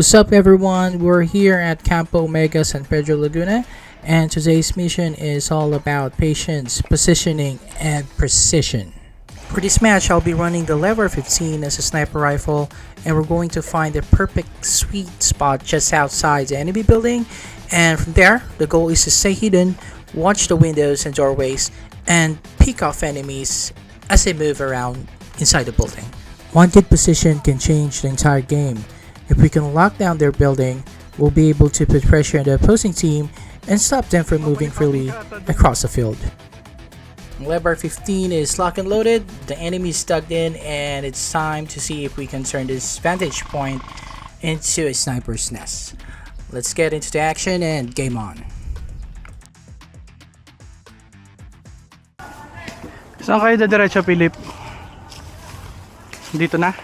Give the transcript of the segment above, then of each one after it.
What's up everyone, we're here at Campo Omega San Pedro Laguna, and today's mission is all about patience, positioning, and precision. For this match, I'll be running the Lever 15 as a sniper rifle, and we're going to find the perfect sweet spot just outside the enemy building, and from there, the goal is to stay hidden, watch the windows and doorways, and pick off enemies as they move around inside the building. One good position can change the entire game. If we can lock down their building, we'll be able to put pressure on the opposing team and stop them from moving freely across the field. Lever 15 is locked and loaded, the enemy is dug in, and it's time to see if we can turn this vantage point into a sniper's nest. Let's get into the action and game on. Saan kayo dadiretso, Philip? Dito na?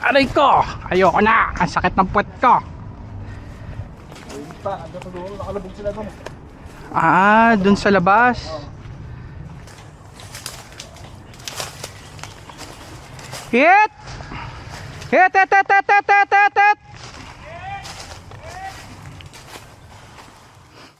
Aray ko! Ayoko na! Ang sakit ng puwet ko! Dun sa labas. Hit! Hit! Hit! Hit! Hit! Hit! Hit! Hit!